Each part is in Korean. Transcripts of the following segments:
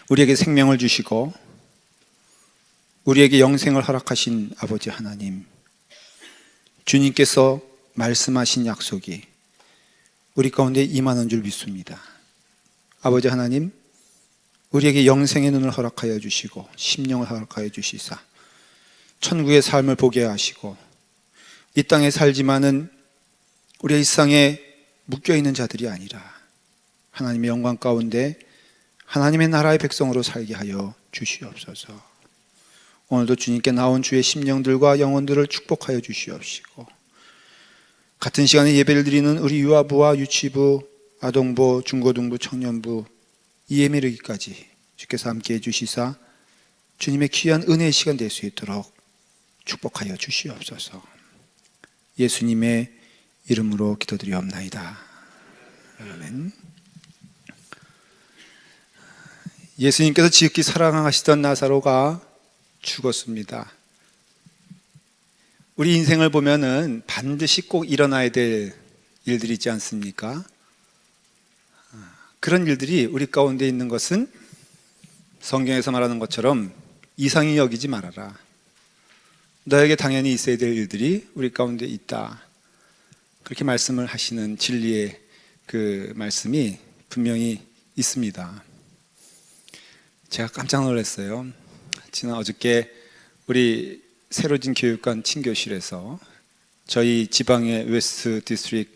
우리에게 생명을 주시고 우리에게 영생을 허락하신 아버지 하나님, 주님께서 말씀하신 약속이 우리 가운데 임하는 줄 믿습니다. 아버지 하나님, 우리에게 영생의 눈을 허락하여 주시고 심령을 허락하여 주시사 천국의 삶을 보게 하시고 이 땅에 살지만은 우리의 일상에 묶여있는 자들이 아니라 하나님의 영광 가운데 하나님의 나라의 백성으로 살게 하여 주시옵소서. 오늘도 주님께 나온 주의 심령들과 영혼들을 축복하여 주시옵시고 같은 시간에 예배를 드리는 우리 유아부와 유치부, 아동부, 중고등부, 청년부 이에 이르기까지 주께서 함께해 주시사 주님의 귀한 은혜의 시간 될 수 있도록 축복하여 주시옵소서. 예수님의 이름으로 기도드리옵나이다. 아멘. 예수님께서 지극히 사랑하시던 나사로가 죽었습니다. 우리 인생을 보면은 반드시 꼭 일어나야 될 일들이 있지 않습니까? 그런 일들이 우리 가운데 있는 것은 성경에서 말하는 것처럼 이상히 여기지 말아라. 너에게 당연히 있어야 될 일들이 우리 가운데 있다. 그렇게 말씀을 하시는 진리의 그 말씀이 분명히 있습니다. 제가 깜짝 놀랐어요. 지난 어저께 우리 새로진 교육관 친교실에서 저희 지방의 웨스트 디스트릭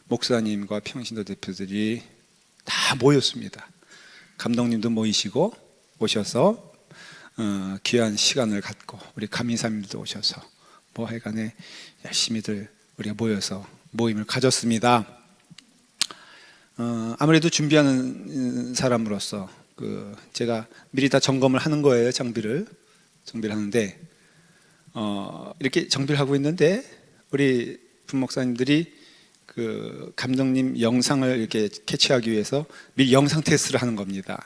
목사님과 평신도 대표들이 다 모였습니다. 감독님도 모이시고 오셔서 귀한 시간을 갖고 우리 감리사님들도 오셔서 뭐 하여간에 열심히들 우리가 모여서 모임을 가졌습니다. 아무래도 준비하는 사람으로서 제가 미리 다 점검을 하는 거예요. 정비를 하는데 이렇게 정비를 하고 있는데 우리 분목사님들이 그 감독님 영상을 이렇게 캐치하기 위해서 미리 영상 테스트를 하는 겁니다.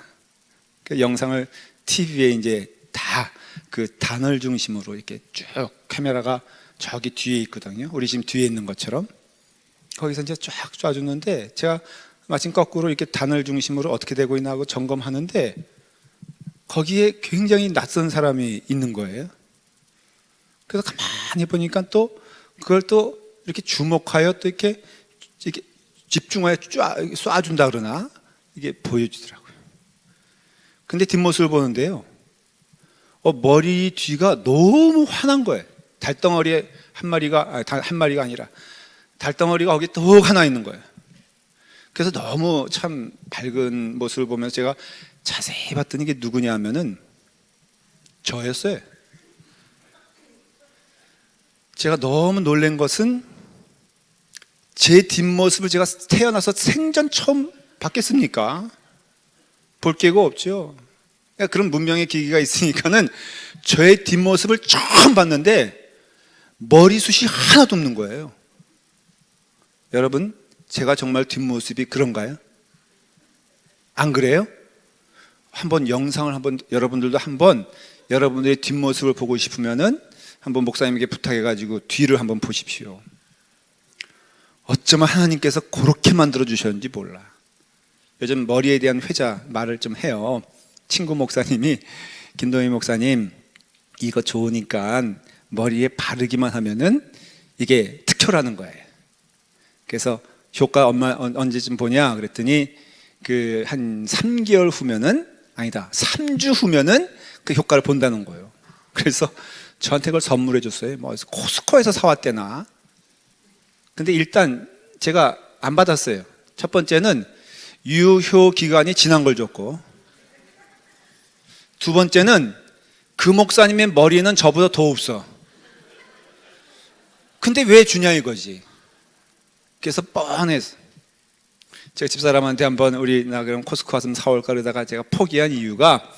그 영상을 TV에 이제 다 그 단을 중심으로 이렇게 쭉 카메라가 저기 뒤에 있거든요. 우리 지금 뒤에 있는 것처럼 거기서 이제 쫙 쏴주는데 제가 마침 거꾸로 이렇게 단을 중심으로 어떻게 되고 있나 하고 점검하는데 거기에 굉장히 낯선 사람이 있는 거예요. 그래서 가만히 보니까 또 그걸 또 이렇게 주목하여 또 이렇게 집중하여 쏴준다 그러나 이게 보여주더라고요. 근데 뒷모습을 보는데요, 머리 뒤가 너무 환한 거예요. 달덩어리에 한 마리가 아니라 달덩어리가 거기 또 하나 있는 거예요. 그래서 너무 참 밝은 모습을 보면서 제가 자세히 봤더니 이게 누구냐 하면은 저였어요. 제가 너무 놀란 것은 제 뒷모습을 제가 태어나서 생전 처음 봤겠습니까? 볼 기회가 없죠. 그런 문명의 기기가 있으니까는 저의 뒷모습을 처음 봤는데 머리숱이 하나도 없는 거예요. 여러분, 제가 정말 뒷모습이 그런가요? 안 그래요? 한번 영상을 여러분들도 한번 여러분들의 뒷모습을 보고 싶으면은 한번 목사님에게 부탁해가지고 뒤를 한번 보십시오. 어쩌면 하나님께서 그렇게 만들어 주셨는지 몰라. 요즘 머리에 대한 말을 좀 해요. 친구 목사님이 김동희 목사님 이거 좋으니까 머리에 바르기만 하면은 이게 특효라는 거예요. 그래서 효과 언제쯤 보냐 그랬더니 그 한 3개월 후면은 아니다 3주 후면은 그 효과를 본다는 거예요. 그래서 저한테 그걸 선물해 줬어요. 뭐 코스코에서 사왔대나. 근데 일단 제가 안 받았어요. 첫 번째는 유효 기간이 지난 걸 줬고, 두 번째는 그 목사님의 머리는 저보다 더 없어. 근데 왜 주냐 이거지. 그래서 뻔해서 제가 집사람한테 한번 우리 나 그럼 코스코 가서 사올까 그러다가 제가 포기한 이유가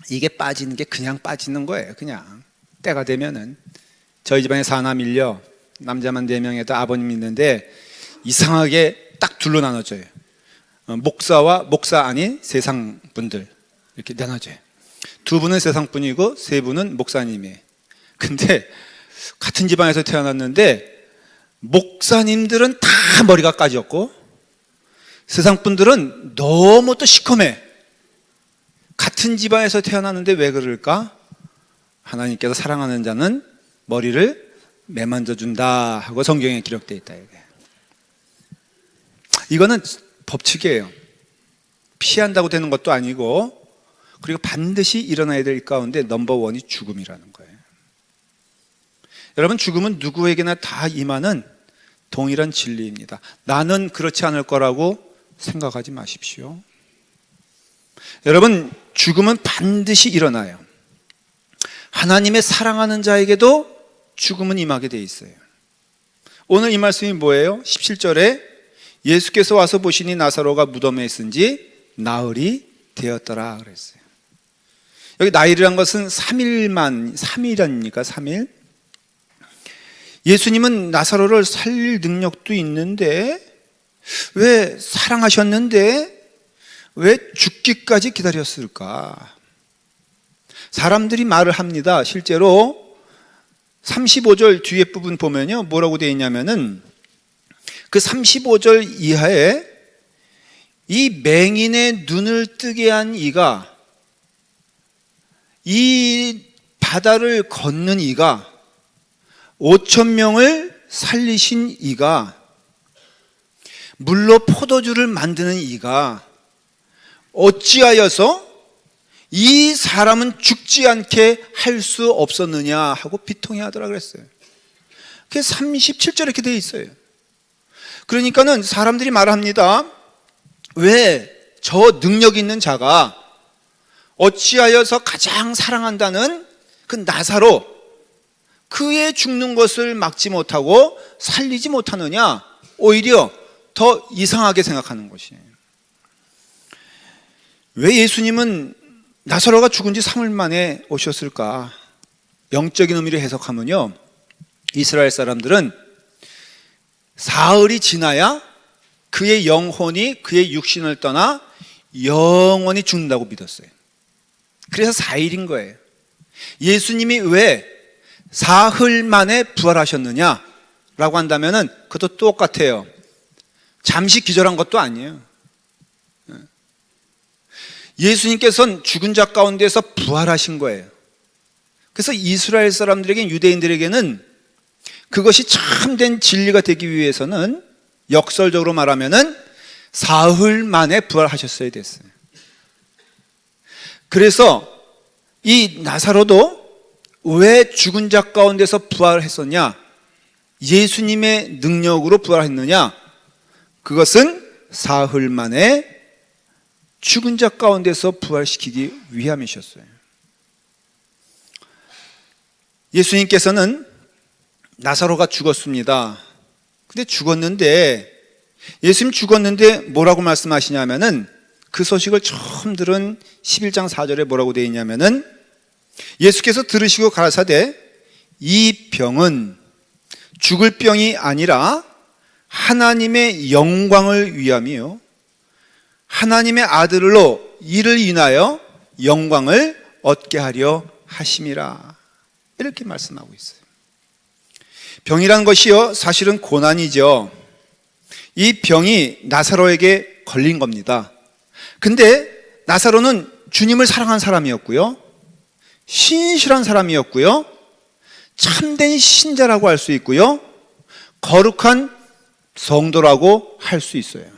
이게 빠지는 게 그냥 빠지는 거예요. 그냥 때가 되면은. 저희 집안에 4남일녀 남자만 4명에다 아버님 있는데 이상하게 딱 둘로 나눠져요. 목사와 목사 아닌 세상 분들 이렇게 나눠져요. 2분은 세상 분이고 3분은 목사님이에요. 근데 같은 집안에서 태어났는데 목사님들은 다 머리가 까졌고 세상 분들은 너무 또 시커매. 같은 같은 집안에서 태어났는데 왜 그럴까? 하나님께서 사랑하는 자는 머리를 매만져준다 하고 성경에 기록되어 있다. 이거는 법칙이에요. 피한다고 되는 것도 아니고, 그리고 반드시 일어나야 될 가운데 넘버원이 죽음이라는 거예요. 여러분, 죽음은 누구에게나 다 임하는 동일한 진리입니다. 나는 그렇지 않을 거라고 생각하지 마십시오. 여러분, 죽음은 반드시 일어나요. 하나님의 사랑하는 자에게도 죽음은 임하게 돼 있어요. 오늘 이 말씀이 뭐예요? 17절에 예수께서 와서 보시니 나사로가 무덤에 있은지 나흘이 되었더라 그랬어요. 여기 나흘이란 것은 3일 아닙니까? 3일. 예수님은 나사로를 살릴 능력도 있는데, 왜 사랑하셨는데 왜 죽기까지 기다렸을까? 사람들이 말을 합니다. 실제로 35절 뒤에 부분 보면요, 뭐라고 되어 있냐면은 그 35절 이하에 이 맹인의 눈을 뜨게 한 이가, 이 바다를 걷는 이가, 5,000명을 살리신 이가, 물로 포도주를 만드는 이가 어찌하여서 이 사람은 죽지 않게 할 수 없었느냐 하고 비통해하더라 그랬어요. 그게 37절에 이렇게 되어 있어요. 그러니까는 사람들이 말합니다. 왜 저 능력 있는 자가 어찌하여서 가장 사랑한다는 그 나사로, 그의 죽는 것을 막지 못하고 살리지 못하느냐, 오히려 더 이상하게 생각하는 것이에요. 왜 예수님은 나사로가 죽은 지 3일 만에 오셨을까? 영적인 의미로 해석하면요, 이스라엘 사람들은 사흘이 지나야 그의 영혼이 그의 육신을 떠나 영원히 죽는다고 믿었어요. 그래서 4일인 거예요. 예수님이 왜 사흘 만에 부활하셨느냐 라고 한다면 그것도 똑같아요. 잠시 기절한 것도 아니에요. 예수님께서는 죽은 자 가운데서 부활하신 거예요. 그래서 이스라엘 사람들에게, 유대인들에게는 그것이 참된 진리가 되기 위해서는 역설적으로 말하면은 사흘 만에 부활하셨어야 됐어요. 그래서 이 나사로도 왜 죽은 자 가운데서 부활했었냐? 예수님의 능력으로 부활했느냐? 그것은 사흘 만에 죽은 자 가운데서 부활시키기 위함이셨어요. 예수님께서는 나사로가 죽었습니다. 근데 죽었는데, 예수님 죽었는데 뭐라고 말씀하시냐면은, 그 소식을 처음 들은 11장 4절에 뭐라고 되어 있냐면은, 예수께서 들으시고 가라사대 이 병은 죽을 병이 아니라 하나님의 영광을 위함이요, 하나님의 아들로 이를 인하여 영광을 얻게 하려 하심이라, 이렇게 말씀하고 있어요. 병이라는 것이요, 사실은 고난이죠. 이 병이 나사로에게 걸린 겁니다. 근데 나사로는 주님을 사랑한 사람이었고요, 신실한 사람이었고요, 참된 신자라고 할 수 있고요, 거룩한 성도라고 할 수 있어요.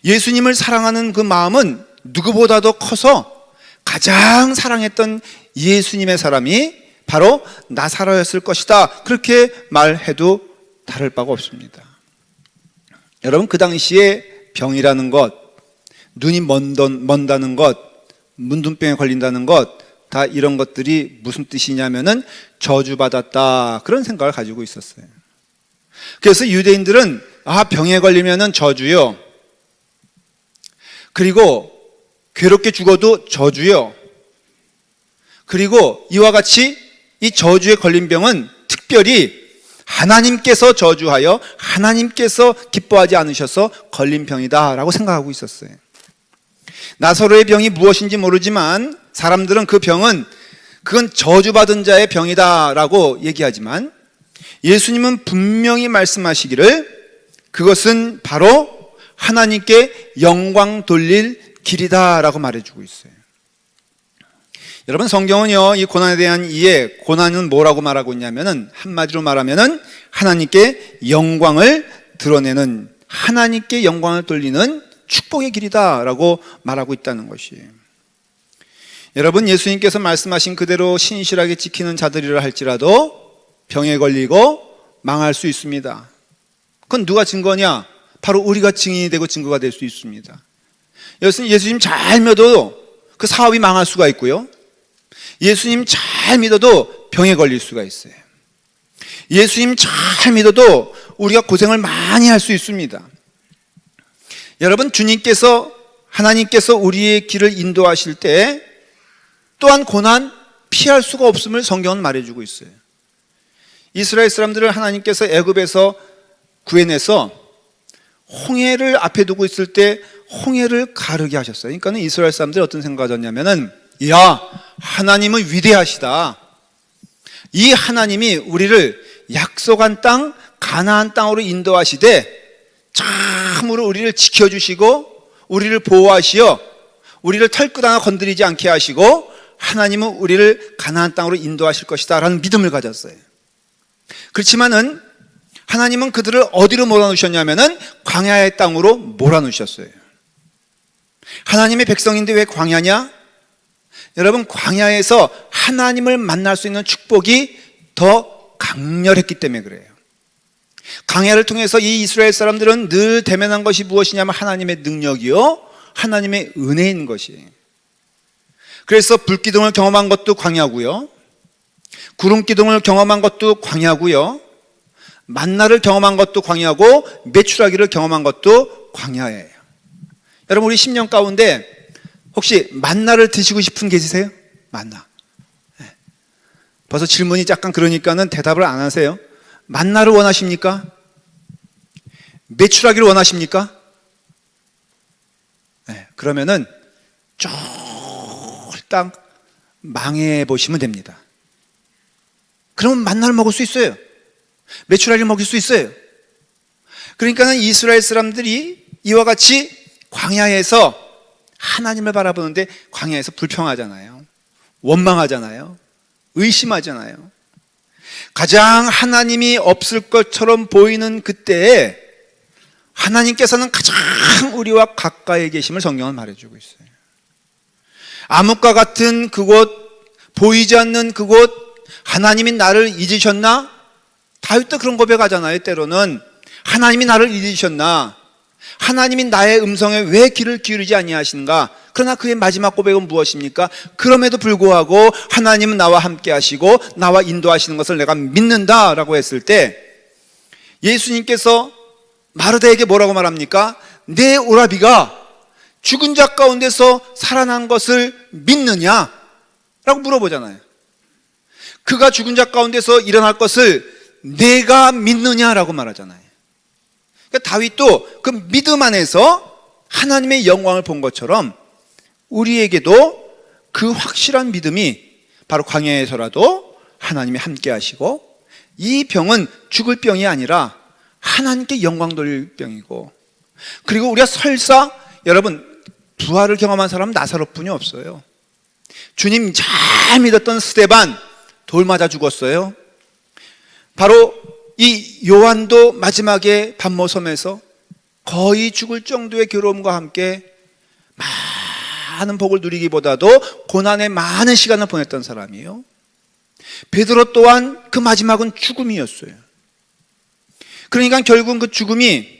예수님을 사랑하는 그 마음은 누구보다도 커서 가장 사랑했던 예수님의 사람이 바로 나사로였을 것이다, 그렇게 말해도 다를 바가 없습니다. 여러분, 그 당시에 병이라는 것, 눈이 먼다는 것, 문둥병에 걸린다는 것, 다 이런 것들이 무슨 뜻이냐면은 저주받았다, 그런 생각을 가지고 있었어요. 그래서 유대인들은 병에 걸리면은 저주요, 그리고 괴롭게 죽어도 저주요, 그리고 이와 같이 이 저주에 걸린 병은 특별히 하나님께서 저주하여 하나님께서 기뻐하지 않으셔서 걸린 병이다 라고 생각하고 있었어요. 나사로의 병이 무엇인지 모르지만 사람들은 그 병은 그건 저주받은 자의 병이다 라고 얘기하지만, 예수님은 분명히 말씀하시기를 그것은 바로 하나님께 영광 돌릴 길이다 라고 말해주고 있어요. 여러분, 성경은요, 이 고난에 대한 이해, 고난은 뭐라고 말하고 있냐면은, 한마디로 말하면은 하나님께 영광을 드러내는, 하나님께 영광을 돌리는 축복의 길이다라고 말하고 있다는 것이. 여러분, 예수님께서 말씀하신 그대로 신실하게 지키는 자들이라 할지라도 병에 걸리고 망할 수 있습니다. 그건 누가 증거냐? 바로 우리가 증인이 되고 증거가 될 수 있습니다. 예수님 잘 믿어도 그 사업이 망할 수가 있고요, 예수님 잘 믿어도 병에 걸릴 수가 있어요. 예수님 잘 믿어도 우리가 고생을 많이 할 수 있습니다. 여러분, 하나님께서 우리의 길을 인도하실 때 또한 고난 피할 수가 없음을 성경은 말해주고 있어요. 이스라엘 사람들을 하나님께서 애굽에서 구해내서 홍해를 앞에 두고 있을 때 홍해를 가르게 하셨어요. 그러니까 이스라엘 사람들이 어떤 생각을 가졌냐면은, 야, 하나님은 위대하시다. 이 하나님이 우리를 약속한 땅, 가나안 땅으로 인도하시되 참으로 우리를 지켜주시고 우리를 보호하시어 우리를 털끝 하나 건드리지 않게 하시고 하나님은 우리를 가나안 땅으로 인도하실 것이다 라는 믿음을 가졌어요. 그렇지만은 하나님은 그들을 어디로 몰아넣으셨냐면은 광야의 땅으로 몰아넣으셨어요. 하나님의 백성인데 왜 광야냐? 여러분, 광야에서 하나님을 만날 수 있는 축복이 더 강렬했기 때문에 그래요. 광야를 통해서 이 이스라엘 사람들은 늘 대면한 것이 무엇이냐면 하나님의 능력이요, 하나님의 은혜인 것이. 그래서 불기둥을 경험한 것도 광야고요, 구름기둥을 경험한 것도 광야고요, 만나를 경험한 것도 광야고, 메추라기를 경험한 것도 광야예요. 여러분, 우리 10년 가운데 혹시 만나를 드시고 싶은 계시세요? 만나. 벌써 질문이 약간 그러니까는 대답을 안 하세요. 만나를 원하십니까? 메추라기를 원하십니까? 그러면은 쫄딱 망해 보시면 됩니다. 그러면 만나를 먹을 수 있어요. 메추라기를 먹일 수 있어요. 그러니까는 이스라엘 사람들이 이와 같이 광야에서 하나님을 바라보는데 광야에서 불평하잖아요. 원망하잖아요. 의심하잖아요. 가장 하나님이 없을 것처럼 보이는 그때에 하나님께서는 가장 우리와 가까이 계심을 성경은 말해주고 있어요. 암흑과 같은 그곳, 보이지 않는 그곳, 하나님이 나를 잊으셨나? 다윗도 그런 고백하잖아요. 때로는 하나님이 나를 잊으셨나? 하나님이 나의 음성에 왜 귀를 기울이지 아니하신가? 그러나 그의 마지막 고백은 무엇입니까? 그럼에도 불구하고 하나님은 나와 함께 하시고 나와 인도하시는 것을 내가 믿는다라고 했을 때 예수님께서 마르다에게 뭐라고 말합니까? 내 오라비가 죽은 자 가운데서 살아난 것을 믿느냐? 라고 물어보잖아요. 그가 죽은 자 가운데서 일어날 것을 내가 믿느냐라고 말하잖아요. 그러니까 다윗도 그 믿음 안에서 하나님의 영광을 본 것처럼 우리에게도 그 확실한 믿음이 바로 광야에서라도 하나님이 함께 하시고 이 병은 죽을 병이 아니라 하나님께 영광 돌릴 병이고, 그리고 우리가 설사, 여러분, 부활을 경험한 사람은 나사로뿐이 없어요. 주님 잘 믿었던 스데반 돌 맞아 죽었어요. 바로 이 요한도 마지막에 반모섬에서 거의 죽을 정도의 괴로움과 함께 많은 복을 누리기보다도 고난의 많은 시간을 보냈던 사람이에요. 베드로 또한 그 마지막은 죽음이었어요. 그러니까 결국은 그 죽음이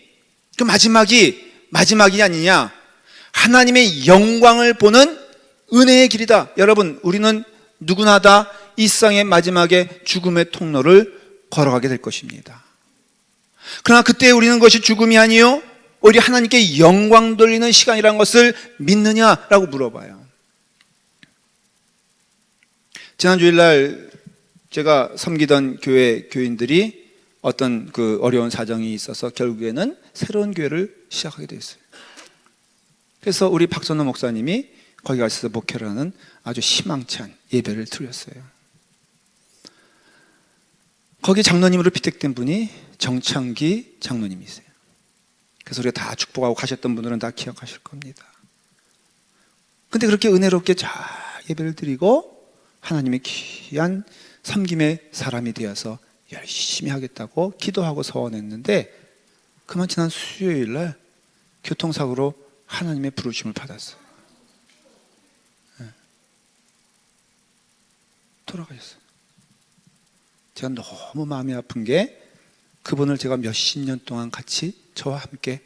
그 마지막이 아니냐, 하나님의 영광을 보는 은혜의 길이다. 여러분, 우리는 누구나 다 이 세상의 마지막에 죽음의 통로를 걸어가게 될 것입니다. 그러나 그때 우리는 그것이 죽음이 아니요 오히려 하나님께 영광 돌리는 시간이라는 것을 믿느냐라고 물어봐요. 지난 주일날 제가 섬기던 교회 교인들이 어떤 그 어려운 사정이 있어서 결국에는 새로운 교회를 시작하게 됐어요. 그래서 우리 박선호 목사님이 거기 가서 목회를 하는 아주 희망찬 예배를 드렸어요. 거기 장로님으로 피택된 분이 정창기 장로님이세요. 그래서 우리가 다 축복하고 가셨던 분들은 다 기억하실 겁니다. 근데 그렇게 은혜롭게 잘 예배를 드리고 하나님의 귀한 섬김의 사람이 되어서 열심히 하겠다고 기도하고 서원했는데, 그만 지난 수요일 날 교통사고로 하나님의 부르심을 받았어요. 돌아가셨어요. 제가 너무 마음이 아픈 게, 그분을 제가 몇십 년 동안 같이 저와 함께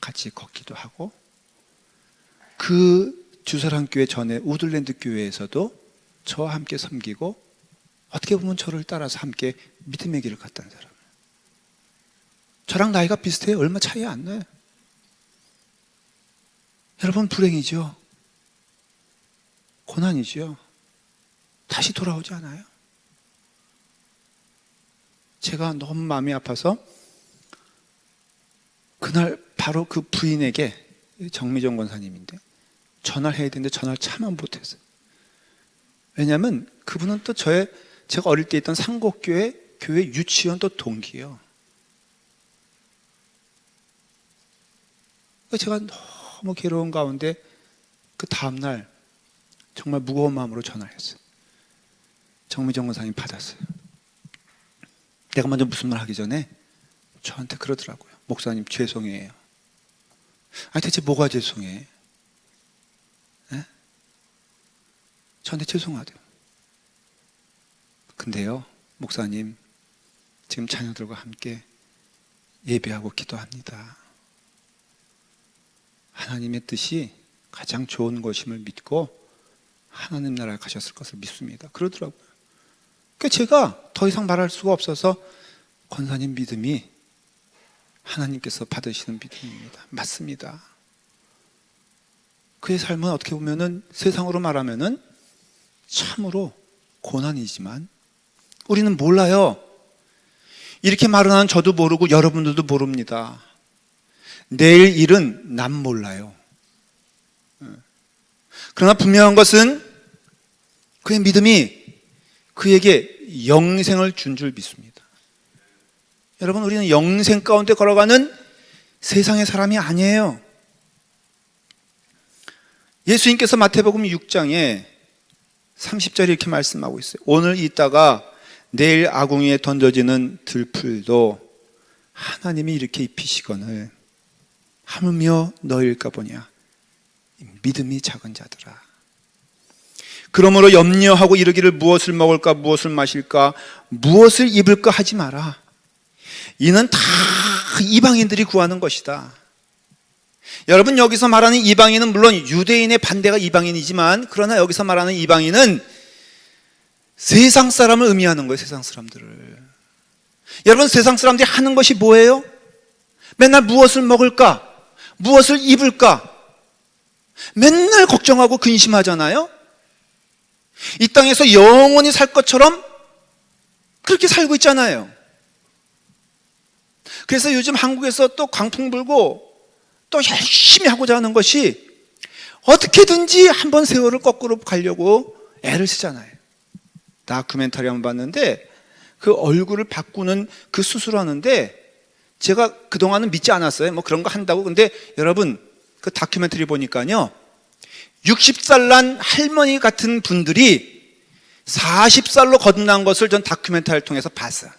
같이 걷기도 하고, 그 주사랑교회 전에 우들랜드 교회에서도 저와 함께 섬기고, 어떻게 보면 저를 따라서 함께 믿음의 길을 갔다는 사람. 저랑 나이가 비슷해요. 얼마 차이 안 나요. 여러분, 불행이죠. 고난이죠. 다시 돌아오지 않아요. 제가 너무 마음이 아파서 그날 바로 그 부인에게, 정미정 권사님인데, 전화를 해야 되는데 전화를 차마 못했어요. 왜냐하면 그분은 또 제가 어릴 때 있던 상곡교회 교회 유치원 또 동기예요. 제가 너무 괴로운 가운데 그 다음날 정말 무거운 마음으로 전화를 했어요. 정미정 권사님 받았어요. 내가 먼저 무슨 말 하기 전에 저한테 그러더라고요. 목사님 죄송해요. 아니 대체 뭐가 죄송해? 네? 저한테 죄송하대요. 근데요, 목사님, 지금 자녀들과 함께 예배하고 기도합니다. 하나님의 뜻이 가장 좋은 것임을 믿고 하나님 나라에 가셨을 것을 믿습니다. 그러더라고요. 그러니까 제가 더 이상 말할 수가 없어서, 권사님 믿음이 하나님께서 받으시는 믿음입니다. 맞습니다. 그의 삶은 어떻게 보면은 세상으로 말하면은 참으로 고난이지만 우리는 몰라요. 이렇게 말을 하는 저도 모르고 여러분들도 모릅니다. 내일 일은 남 몰라요. 그러나 분명한 것은 그의 믿음이 그에게 영생을 준 줄 믿습니다. 여러분, 우리는 영생 가운데 걸어가는 세상의 사람이 아니에요. 예수님께서 마태복음 6장에 30절에 이렇게 말씀하고 있어요. 오늘 있다가 내일 아궁이에 던져지는 들풀도 하나님이 이렇게 입히시거늘 하물며 너일까 보냐, 믿음이 작은 자들아. 그러므로 염려하고 이르기를 무엇을 먹을까, 무엇을 마실까, 무엇을 입을까 하지 마라. 이는 다 이방인들이 구하는 것이다. 여러분, 여기서 말하는 이방인은 물론 유대인의 반대가 이방인이지만, 그러나 여기서 말하는 이방인은 세상 사람을 의미하는 거예요. 세상 사람들을. 여러분, 세상 사람들이 하는 것이 뭐예요? 맨날 무엇을 먹을까, 무엇을 입을까, 맨날 걱정하고 근심하잖아요. 이 땅에서 영원히 살 것처럼 그렇게 살고 있잖아요. 그래서 요즘 한국에서 또 광풍 불고 또 열심히 하고자 하는 것이 어떻게든지 한번 세월을 거꾸로 가려고 애를 쓰잖아요. 다큐멘터리 한번 봤는데 그 얼굴을 바꾸는 그 수술하는데, 제가 그동안은 믿지 않았어요. 뭐 그런 거 한다고. 근데 여러분, 그 다큐멘터리 보니까요, 60살 난 할머니 같은 분들이 40살로 거듭난 것을 전 다큐멘터리를 통해서 봤어요.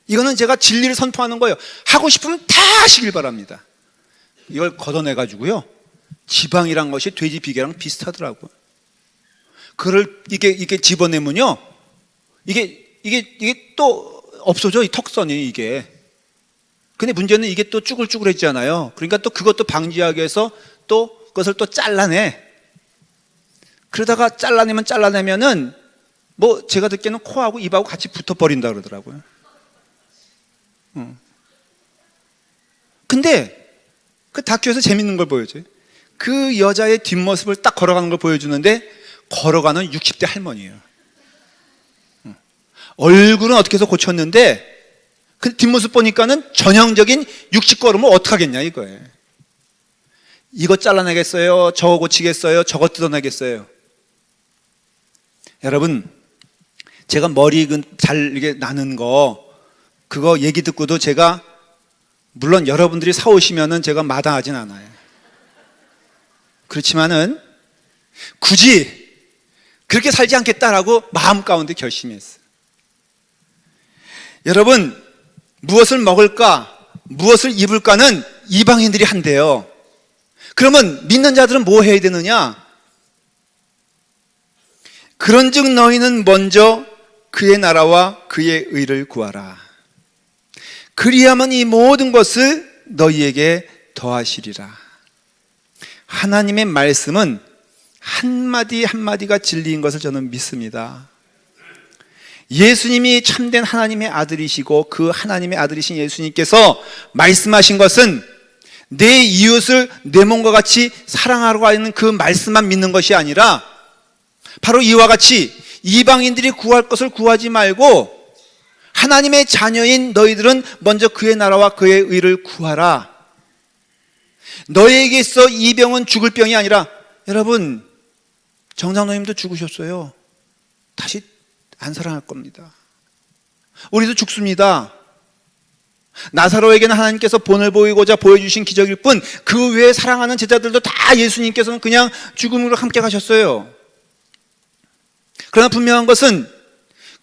이거는 제가 진리를 선포하는 거예요. 하고 싶으면 다 하시길 바랍니다. 이걸 걷어내가지고요, 지방이란 것이 돼지 비계랑 비슷하더라고요. 그걸 이게 집어내면요, 이게 또 없어져, 이 턱선이 이게. 근데 문제는 이게 또 쭈글쭈글해지잖아요. 그러니까 또 그것도 방지하기 위해서 또 그것을 또 잘라내. 그러다가 잘라내면은 뭐 제가 듣기에는 코하고 입하고 같이 붙어버린다 그러더라고요. 근데 그 다큐에서 재밌는 걸 보여줘요. 그 여자의 뒷모습을 딱 걸어가는 걸 보여주는데, 걸어가는 60대 할머니예요. 얼굴은 어떻게 해서 고쳤는데 그 뒷모습 보니까는 전형적인 60걸음을 어떡하겠냐 이거예요. 이거 잘라내겠어요, 저거 고치겠어요, 저거 뜯어내겠어요. 여러분, 제가 머리 잘 이렇게 나는 거, 그거 얘기 듣고도 제가, 물론 여러분들이 사오시면은 제가 마다하진 않아요. 그렇지만은 굳이 그렇게 살지 않겠다라고 마음 가운데 결심했어요. 여러분, 무엇을 먹을까, 무엇을 입을까는 이방인들이 한대요. 그러면 믿는 자들은 뭐 해야 되느냐? 그런즉 너희는 먼저 그의 나라와 그의 의를 구하라. 그리하면 이 모든 것을 너희에게 더하시리라. 하나님의 말씀은 한마디 한마디가 진리인 것을 저는 믿습니다. 예수님이 참된 하나님의 아들이시고 그 하나님의 아들이신 예수님께서 말씀하신 것은 내 이웃을 내 몸과 같이 사랑하라고 하는 그 말씀만 믿는 것이 아니라 바로 이와 같이 이방인들이 구할 것을 구하지 말고 하나님의 자녀인 너희들은 먼저 그의 나라와 그의 의를 구하라. 너희에게 있어 이 병은 죽을 병이 아니라, 여러분, 정장로님도 죽으셨어요. 다시 안 살아날 겁니다. 우리도 죽습니다. 나사로에게는 하나님께서 본을 보이고자 보여주신 기적일 뿐 그 외에 사랑하는 제자들도 다 예수님께서는 그냥 죽음으로 함께 가셨어요. 그러나 분명한 것은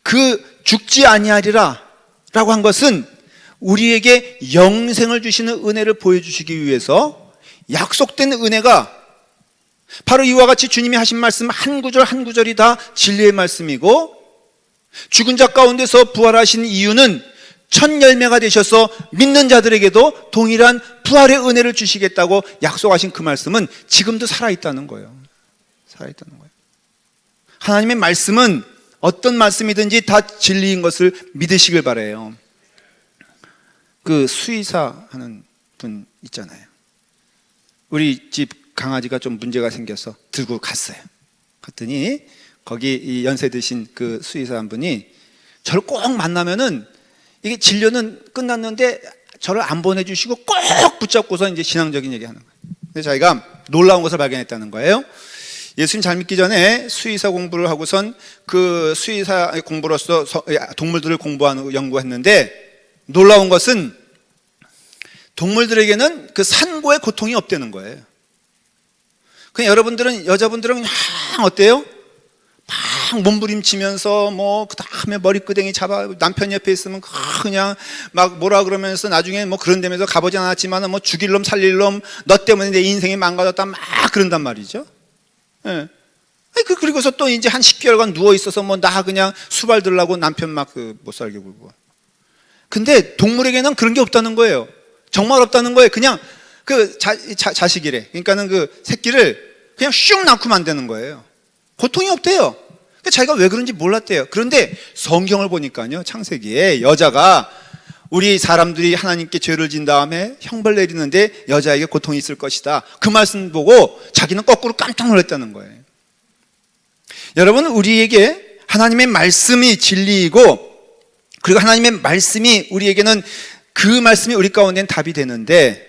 그 죽지 아니하리라 라고 한 것은 우리에게 영생을 주시는 은혜를 보여주시기 위해서 약속된 은혜가 바로 이와 같이 주님이 하신 말씀 한 구절 한 구절이 다 진리의 말씀이고, 죽은 자 가운데서 부활하신 이유는 첫 열매가 되셔서 믿는 자들에게도 동일한 부활의 은혜를 주시겠다고 약속하신 그 말씀은 지금도 살아있다는 거예요. 살아있다는 거예요. 하나님의 말씀은 어떤 말씀이든지 다 진리인 것을 믿으시길 바라요. 그 수의사 하는 분 있잖아요. 우리 집 강아지가 좀 문제가 생겨서 들고 갔어요. 갔더니 거기 이 연세 드신 그 수의사 한 분이 저를 꼭 만나면은 이게 진료는 끝났는데 저를 안 보내주시고 꼭 붙잡고서 이제 신앙적인 얘기 하는 거예요. 근데 자기가 놀라운 것을 발견했다는 거예요. 예수님 잘 믿기 전에 수의사 공부를 하고선 그 수의사 공부로서 동물들을 공부하는 연구했는데, 놀라운 것은 동물들에게는 그 산고의 고통이 없다는 거예요. 그냥 여러분들은, 여자분들은 그냥 어때요? 막 몸부림치면서 뭐 그다음에 머리끄댕이 잡아 남편 옆에 있으면 그냥 막 뭐라 그러면서 나중에 뭐 그런 데면서 가보지 않았지만 뭐 죽일 놈 살릴 놈 너 때문에 내 인생이 망가졌다 막 그런단 말이죠. 예. 그리고서 또 이제 한 10개월간 누워 있어서 뭐 나 그냥 수발 들라고 남편 막 그 못 살게 굴고. 근데 동물에게는 그런 게 없다는 거예요. 정말 없다는 거예요. 그냥 그 자식이래. 그러니까는 그 새끼를 그냥 슉 낳고 만드는 거예요. 고통이 없대요. 자기가 왜 그런지 몰랐대요. 그런데 성경을 보니까요, 창세기에 여자가 우리 사람들이 하나님께 죄를 진 다음에 형벌 내리는데 여자에게 고통이 있을 것이다, 그 말씀 보고 자기는 거꾸로 깜짝 놀랐다는 거예요. 여러분, 우리에게 하나님의 말씀이 진리이고, 그리고 하나님의 말씀이 우리에게는 그 말씀이 우리 가운데는 답이 되는데,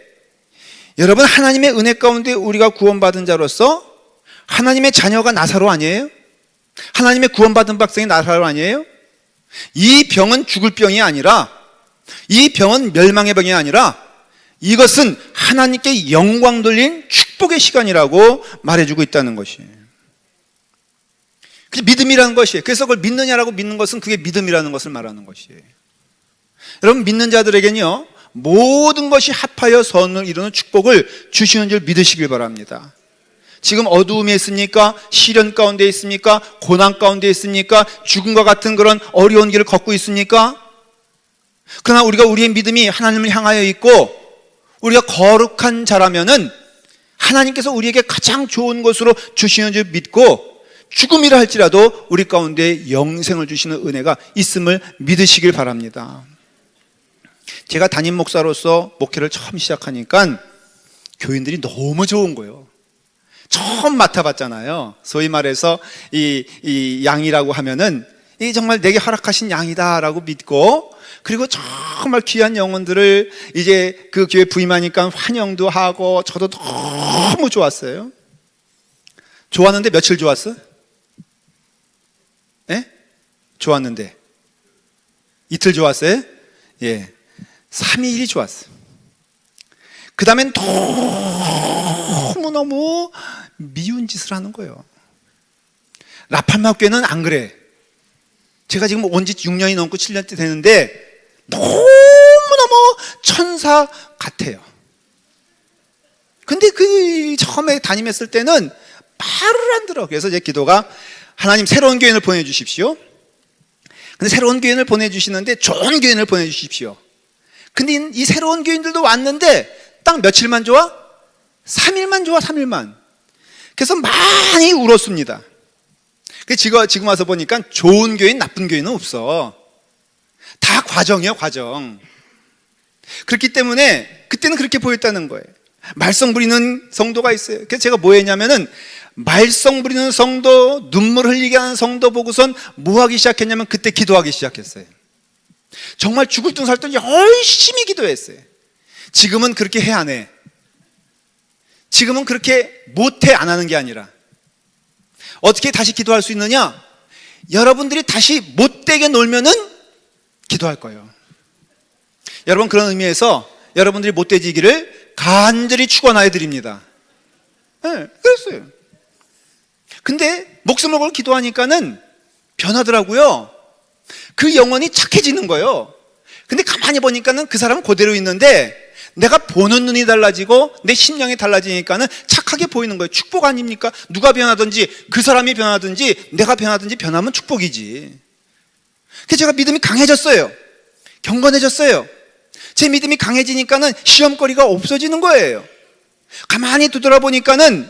여러분, 하나님의 은혜 가운데 우리가 구원받은 자로서 하나님의 자녀가 나사로 아니에요? 하나님의 구원받은 백성이 나사로 아니에요? 이 병은 죽을 병이 아니라, 이 병은 멸망의 병이 아니라 이것은 하나님께 영광 돌린 축복의 시간이라고 말해주고 있다는 것이에요. 그게 믿음이라는 것이에요. 그래서 그걸 믿느냐라고 믿는 것은 그게 믿음이라는 것을 말하는 것이에요. 여러분, 믿는 자들에게는요, 모든 것이 합하여 선을 이루는 축복을 주시는 줄 믿으시길 바랍니다. 지금 어두움에 있습니까? 시련 가운데 있습니까? 고난 가운데 있습니까? 죽음과 같은 그런 어려운 길을 걷고 있습니까? 그러나 우리가 우리의 믿음이 하나님을 향하여 있고 우리가 거룩한 자라면은 하나님께서 우리에게 가장 좋은 것으로 주시는 줄 믿고, 죽음이라 할지라도 우리 가운데 영생을 주시는 은혜가 있음을 믿으시길 바랍니다. 제가 담임 목사로서 목회를 처음 시작하니까 교인들이 너무 좋은 거예요. 처음 맡아봤잖아요. 소위 말해서 이 양이라고 하면은 이 정말 내게 허락하신 양이다라고 믿고, 그리고 정말 귀한 영혼들을 이제 그 교회 부임하니까 환영도 하고 저도 너무 좋았어요. 좋았는데 며칠 좋았어? 예? 좋았는데 이틀 좋았어요? 예, 3일이 좋았어요. 그 다음엔 너무너무 미운 짓을 하는 거예요. 라팔마 교회는 안 그래. 제가 지금 온 지 6년이 넘고 7년째 되는데 너무너무 천사 같아요. 근데 그 처음에 담임했을 때는 말을 안 들어. 그래서 제 기도가 하나님 새로운 교인을 보내주십시오. 근데 새로운 교인을 보내주시는데 좋은 교인을 보내주십시오. 근데 이 새로운 교인들도 왔는데 딱 며칠만 좋아? 3일만 좋아. 3일만. 그래서 많이 울었습니다. 지금 와서 보니까 좋은 교인, 나쁜 교인은 없어. 다 과정이에요, 과정. 그렇기 때문에 그때는 그렇게 보였다는 거예요. 말썽 부리는 성도가 있어요. 그래서 제가 뭐 했냐면은 말썽 부리는 성도, 눈물 흘리게 하는 성도 보고선 뭐 하기 시작했냐면 그때 기도하기 시작했어요. 정말 죽을 둥 살 둥 열심히 기도했어요. 지금은 그렇게 해 안 해? 지금은 그렇게 못해 안 하는 게 아니라 어떻게 다시 기도할 수 있느냐? 여러분들이 다시 못되게 놀면은 기도할 거예요. 여러분, 그런 의미에서 여러분들이 못되지기를 간절히 축원하여 드립니다. 네, 그랬어요. 근데 목숨을 걸고 기도하니까는 변하더라고요. 그 영혼이 착해지는 거예요. 근데 가만히 보니까는 그 사람은 그대로 있는데 내가 보는 눈이 달라지고 내 심령이 달라지니까는 착하게 보이는 거예요. 축복 아닙니까? 누가 변하든지, 그 사람이 변하든지 내가 변하든지 변하면 축복이지. 그래서 제가 믿음이 강해졌어요. 경건해졌어요. 제 믿음이 강해지니까는 시험거리가 없어지는 거예요. 가만히 뒤돌아보니까는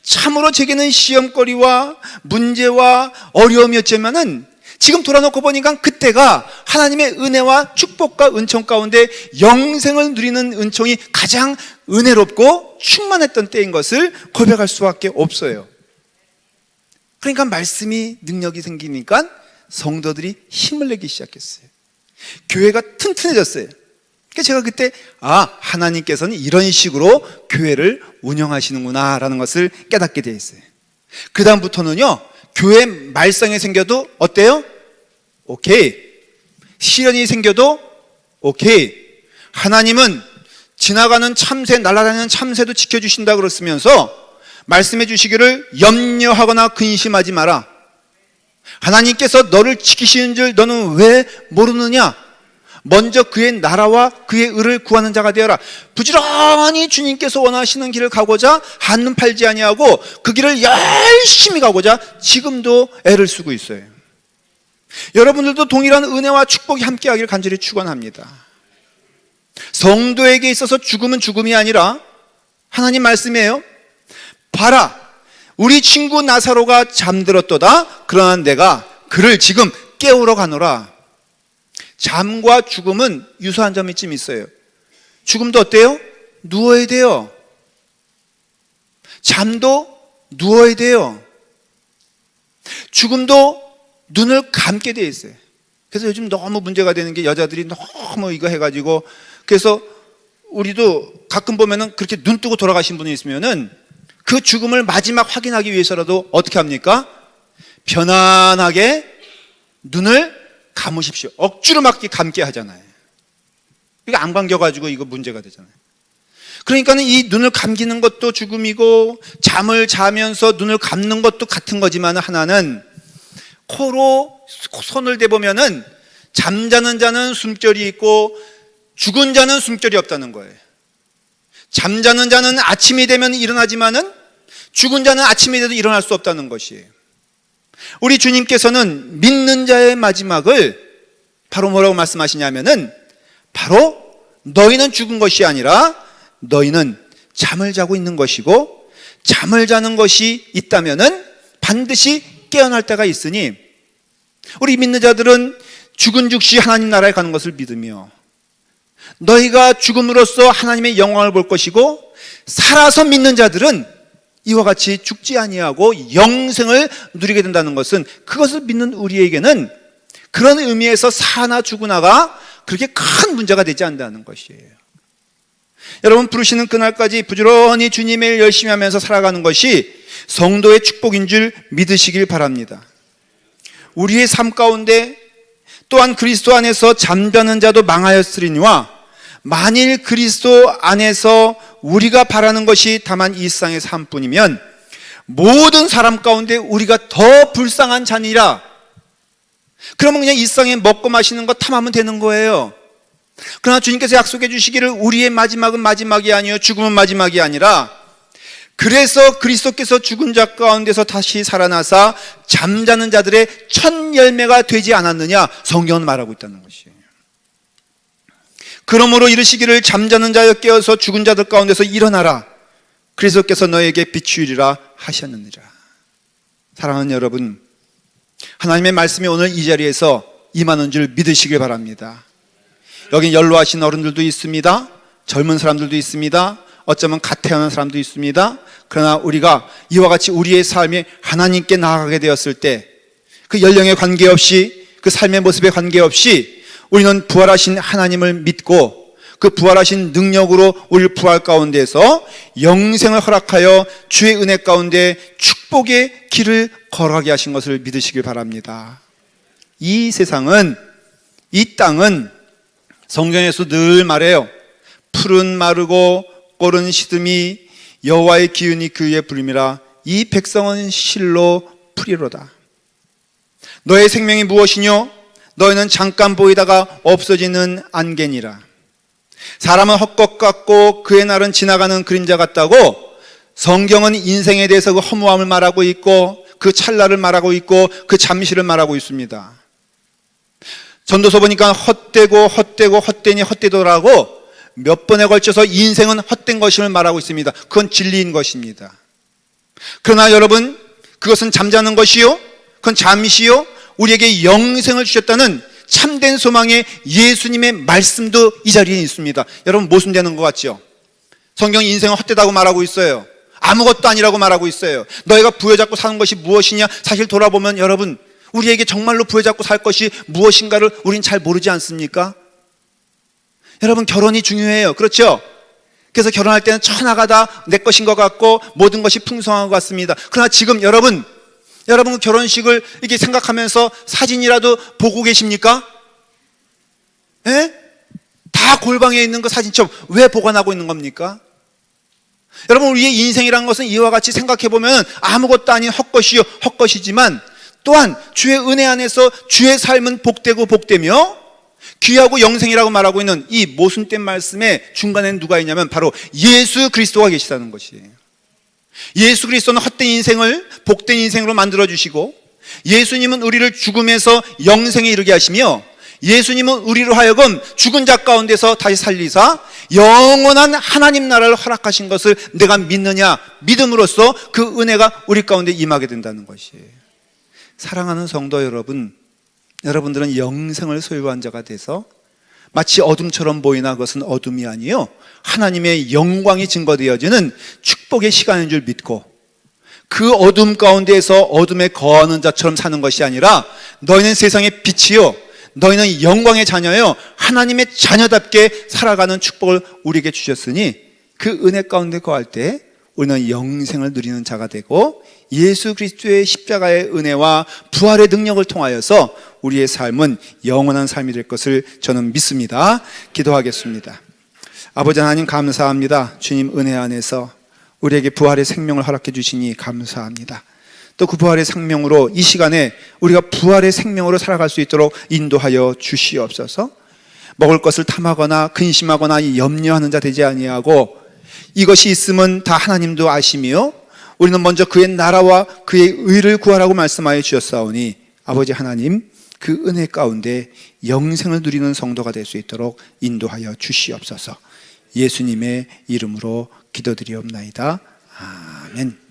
참으로 제게는 시험거리와 문제와 어려움이었지만은 지금 돌아놓고 보니까 그때가 하나님의 은혜와 축복과 은총 가운데 영생을 누리는 은총이 가장 은혜롭고 충만했던 때인 것을 고백할 수밖에 없어요. 그러니까 말씀이 능력이 생기니까 성도들이 힘을 내기 시작했어요. 교회가 튼튼해졌어요. 그래서 제가 그때 하나님께서는 이런 식으로 교회를 운영하시는구나 라는 것을 깨닫게 되어 있어요. 그 다음부터는요, 교회 말썽이 생겨도 어때요? 오케이. 시련이 생겨도 오케이. 하나님은 지나가는 참새, 날아다니는 참새도 지켜주신다 그랬으면서 말씀해 주시기를 염려하거나 근심하지 마라. 하나님께서 너를 지키시는 줄 너는 왜 모르느냐? 먼저 그의 나라와 그의 의를 구하는 자가 되어라. 부지런히 주님께서 원하시는 길을 가고자 한눈 팔지 아니하고 그 길을 열심히 가고자 지금도 애를 쓰고 있어요. 여러분들도 동일한 은혜와 축복이 함께하기를 간절히 축원합니다. 성도에게 있어서 죽음은 죽음이 아니라 하나님 말씀이에요. 봐라, 우리 친구 나사로가 잠들었도다. 그러나 내가 그를 지금 깨우러 가노라. 잠과 죽음은 유사한 점이 좀 있어요. 죽음도 어때요? 누워야 돼요. 잠도 누워야 돼요. 죽음도 눈을 감게 돼 있어요. 그래서 요즘 너무 문제가 되는 게 여자들이 너무 이거 해가지고, 그래서 우리도 가끔 보면은 그렇게 눈 뜨고 돌아가신 분이 있으면은 그 죽음을 마지막 확인하기 위해서라도 어떻게 합니까? 편안하게 눈을 감으십시오. 억지로 막 감게 하잖아요. 이거 안 감겨가지고 이거 문제가 되잖아요. 그러니까는 이 눈을 감기는 것도 죽음이고 잠을 자면서 눈을 감는 것도 같은 거지만 하나는 코로 손을 대보면은 잠자는 자는 숨결이 있고 죽은 자는 숨결이 없다는 거예요. 잠자는 자는 아침이 되면 일어나지만은 죽은 자는 아침이 돼도 일어날 수 없다는 것이에요. 우리 주님께서는 믿는 자의 마지막을 바로 뭐라고 말씀하시냐면은 바로 너희는 죽은 것이 아니라 너희는 잠을 자고 있는 것이고 잠을 자는 것이 있다면은 반드시 깨어날 때가 있으니 우리 믿는 자들은 죽은 즉시 하나님 나라에 가는 것을 믿으며 너희가 죽음으로써 하나님의 영광을 볼 것이고 살아서 믿는 자들은 이와 같이 죽지 아니하고 영생을 누리게 된다는 것은 그것을 믿는 우리에게는 그런 의미에서 사나 죽으나가 그렇게 큰 문제가 되지 않는다는 것이에요. 여러분, 부르시는 그날까지 부지런히 주님의 일 열심히 하면서 살아가는 것이 성도의 축복인 줄 믿으시길 바랍니다. 우리의 삶 가운데 또한 그리스도 안에서 잠자는 자도 망하였으리니와 만일 그리스도 안에서 우리가 바라는 것이 다만 이 세상의 삶뿐이면 모든 사람 가운데 우리가 더 불쌍한 자니라. 그러면 그냥 일상에 먹고 마시는 거 탐하면 되는 거예요. 그러나 주님께서 약속해 주시기를 우리의 마지막은 마지막이 아니요 죽음은 마지막이 아니라, 그래서 그리스도께서 죽은 자 가운데서 다시 살아나사 잠자는 자들의 첫 열매가 되지 않았느냐, 성경은 말하고 있다는 것이에요. 그러므로 이르시기를 잠자는 자여 깨어서 죽은 자들 가운데서 일어나라, 그리스도께서 너에게 비추리라 하셨느니라. 사랑하는 여러분, 하나님의 말씀이 오늘 이 자리에서 임하는 줄 믿으시길 바랍니다. 여기 연로하신 어른들도 있습니다. 젊은 사람들도 있습니다. 어쩌면 갓 태어난 사람도 있습니다. 그러나 우리가 이와 같이 우리의 삶이 하나님께 나아가게 되었을 때, 그 연령에 관계없이, 그 삶의 모습에 관계없이 우리는 부활하신 하나님을 믿고 그 부활하신 능력으로 우리를 부활 가운데서 영생을 허락하여 주의 은혜 가운데 축복의 길을 걸어가게 하신 것을 믿으시길 바랍니다. 이 세상은, 이 땅은 성경에서 늘 말해요. 풀은 마르고 꼴은 시듬이 여호와의 기운이 그 위에 부림이라. 이 백성은 실로 풀이로다. 너의 생명이 무엇이뇨? 너희는 잠깐 보이다가 없어지는 안개니라. 사람은 헛것 같고 그의 날은 지나가는 그림자 같다고 성경은 인생에 대해서 그 허무함을 말하고 있고 그 찰나를 말하고 있고 그 잠시를 말하고 있습니다. 전도서 보니까 헛되니 헛되더라고 몇 번에 걸쳐서 인생은 헛된 것임을 말하고 있습니다. 그건 진리인 것입니다. 그러나 여러분, 그것은 잠자는 것이요, 그건 잠시요, 우리에게 영생을 주셨다는 참된 소망의 예수님의 말씀도 이 자리에 있습니다. 여러분, 모순되는 것 같죠? 성경이 인생은 헛되다고 말하고 있어요. 아무것도 아니라고 말하고 있어요. 너희가 부여잡고 사는 것이 무엇이냐? 사실 돌아보면 여러분, 우리에게 정말로 부여잡고 살 것이 무엇인가를 우린 잘 모르지 않습니까? 여러분, 결혼이 중요해요. 그렇죠? 그래서 결혼할 때는 천하가 다 내 것인 것 같고 모든 것이 풍성한 것 같습니다. 그러나 지금 여러분 결혼식을 이렇게 생각하면서 사진이라도 보고 계십니까? 예? 다 골방에 있는 그 사진첩 왜 보관하고 있는 겁니까? 여러분, 우리의 인생이란 것은 이와 같이 생각해보면 아무것도 아닌 헛것이지만 또한 주의 은혜 안에서 주의 삶은 복되고 복되며 귀하고 영생이라고 말하고 있는 이 모순된 말씀의 중간에는 누가 있냐면 바로 예수 그리스도가 계시다는 것이에요. 예수 그리스도는 헛된 인생을 복된 인생으로 만들어주시고, 예수님은 우리를 죽음에서 영생에 이르게 하시며, 예수님은 우리로 하여금 죽은 자 가운데서 다시 살리사 영원한 하나님 나라를 허락하신 것을 내가 믿느냐, 믿음으로써 그 은혜가 우리 가운데 임하게 된다는 것이에요. 사랑하는 성도 여러분, 여러분들은 영생을 소유한 자가 돼서 마치 어둠처럼 보이나 그것은 어둠이 아니요 하나님의 영광이 증거되어지는 축복의 시간인 줄 믿고, 그 어둠 가운데에서 어둠에 거하는 자처럼 사는 것이 아니라 너희는 세상의 빛이요 너희는 영광의 자녀요 하나님의 자녀답게 살아가는 축복을 우리에게 주셨으니, 그 은혜 가운데 거할 때 우리는 영생을 누리는 자가 되고 예수 그리스도의 십자가의 은혜와 부활의 능력을 통하여서 우리의 삶은 영원한 삶이 될 것을 저는 믿습니다. 기도하겠습니다. 아버지 하나님, 감사합니다. 주님 은혜 안에서 우리에게 부활의 생명을 허락해 주시니 감사합니다. 또 그 부활의 생명으로 이 시간에 우리가 부활의 생명으로 살아갈 수 있도록 인도하여 주시옵소서. 먹을 것을 탐하거나 근심하거나 염려하는 자 되지 아니하고, 이것이 있으면 다 하나님도 아시며 우리는 먼저 그의 나라와 그의 의를 구하라고 말씀하여 주셨사오니, 아버지 하나님, 그 은혜 가운데 영생을 누리는 성도가 될 수 있도록 인도하여 주시옵소서. 예수님의 이름으로 기도드리옵나이다. 아멘.